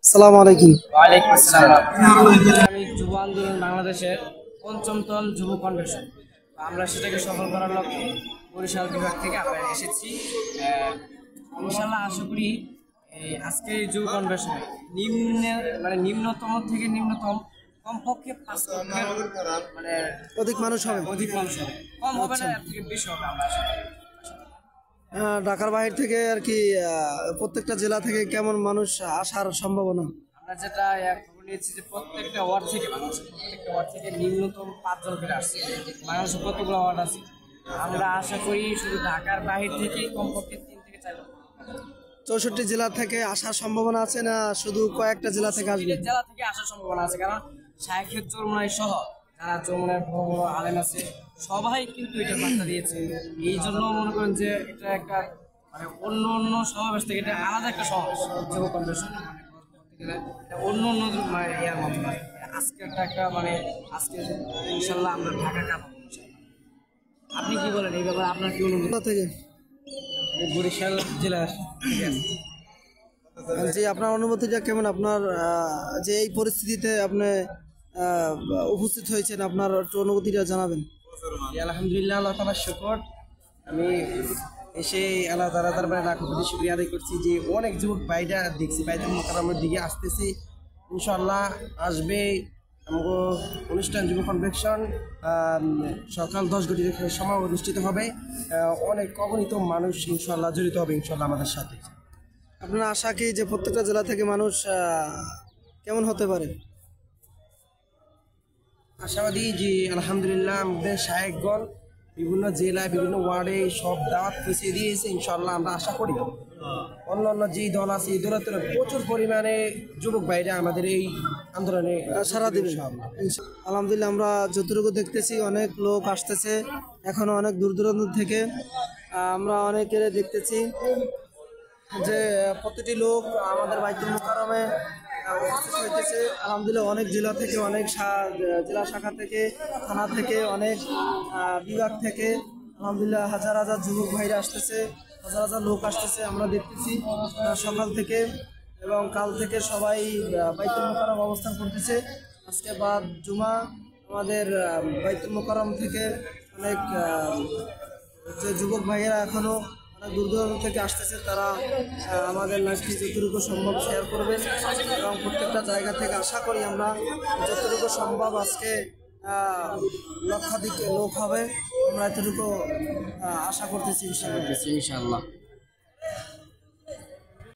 আসসালামু আলাইকুম। ওয়ালাইকুম আসসালাম। আমি যুব আন্দোলন বাংলাদেশের পঞ্চমতম যুব কনভেনশন, আমরা সেটাকে সফল করার লক্ষ্যে বরিশাল বিভাগ থেকে আমরা এসেছি। ইনশাল্লাহ আশা করি আজকের এই যুব কনভেনশনে নিম্নতম থেকে নিম্নতম কমপক্ষে 5 লক্ষের অধিক মানুষ হবে। কম হবে না, এর থেকে বেশি হবে আমরা আশা করি। ঢাকার বাইরে থেকে আর কি প্রত্যেকটা জেলা থেকে কেমন মানুষ আসার সম্ভাবনা? আমরা যেটা খবর নিয়েছি যে প্রত্যেকটা ওয়ার্ড থেকে নিম্নতম 5 জন করে আসছে। বাংলাদেশের কতগুলো ওয়ার্ড আছে, আমরা আশা করি শুধু ঢাকার বাইরে থেকে কমপক্ষে 3 থেকে 4 জন। 64 জেলা থেকে আসার সম্ভাবনা আছে না শুধু কয়েকটা জেলা থেকে আসবে? জেলা থেকে আসার সম্ভাবনা আছে, কারণ শাইখের চরমোনাই সহ যারা চরমোনাইয়ের বড় বড় আলেম আছে সবাই কিন্তু এটা বার্তা দিয়েছে। এই জন্য মনে করেন যে এটা একটা অন্য সমাবেশ থেকে এটা আলাদা একটা সমাবেশ, যুব কনভেনশন অন্য ইয়ার মতো নয়। আজকে একটা আজকে ইনশাল্লাহ আমরা ঢাকা কাঁপাবো। আপনি কি বলেন এই ব্যাপারে, আপনার কি অনুভূতি? থেকে বরিশাল জেলা যে আপনার অনুভূতিটা কেমন? আপনার যে এই পরিস্থিতিতে আপনি উপস্থিত হয়েছেন, আপনার একটু অনুভূতিটা জানাবেন। আলহামদুলিল্লাহ, আল্লাহ তাআলার শুকর। আমি এসে আল্লাহ তাআলার দরবারে লাখ কোটি শুকরিয়া আদায় করছি যে অনেক যুবক ভাইরা দেখছি বাইতুল মোকাররমের দিকে আসতেছে। ইনশাআল্লাহ আসবে আমাগো অনুষ্ঠান যুব কনভেনশন সকাল 10 ঘটিকার সময় অনুষ্ঠিত হবে। অনেক অগণিত মানুষ ইনশাআল্লাহ জড়িত হবে ইনশাআল্লাহ আমাদের সাথে। আপনার আশা কি যে প্রত্যেকটা জেলা থেকে মানুষ কেমন হতে পারে? আশাবাদী যে আলহামদুলিল্লাহ আমাদের শায়েখগণ বিভিন্ন জেলায় বিভিন্ন ওয়ার্ডে সব দাওয়াত পৌঁছে দিয়েছে। ইনশাআল্লাহ আমরা আশা করি অন্য যেই দল আছে এই দলের প্রচুর পরিমাণে যুবক ভাইরা আমাদের এই আন্দোলনে সারা দেবে। আলহামদুলিল্লাহ, আমরা যতটুকু দেখতেছি অনেক লোক আসতেছে এখনো অনেক দূর দূরান্ত থেকে। আমরা অনেকের দেখতেছি যে প্রতিটি লোক আমাদের বাইতুল মোকাররমে উপস্থিত হইতেছে। আলহামদুলিল্লাহ, অনেক জেলা থেকে, অনেক জেলা শাখা থেকে, থানা থেকে, অনেক বিভাগ থেকে আলহামদুলিল্লাহ হাজার হাজার যুবক ভাইরা আসতেছে, হাজার হাজার লোক আসতেছে আমরা দেখতেছি সকাল থেকে। এবং কাল থেকে সবাই বাইতুল মোকাররম অবস্থান করতেছে। আজকে বাদ জুমা, আমাদের বাইতুল মোকাররম থেকে অনেক যে যুবক ভাইয়েরা এখনও অনেক দূর দূরান্ত থেকে আসতেছে, তারা আমাদের লাইভটি যতটুকু সম্ভব শেয়ার করবেন এবং প্রত্যেকটা জায়গা থেকে আশা করি আমরা যতটুকু সম্ভব আজকে লক্ষাধিক লোক হবে, আমরা এতটুকু আশা করতেছি ইনশাআল্লাহ।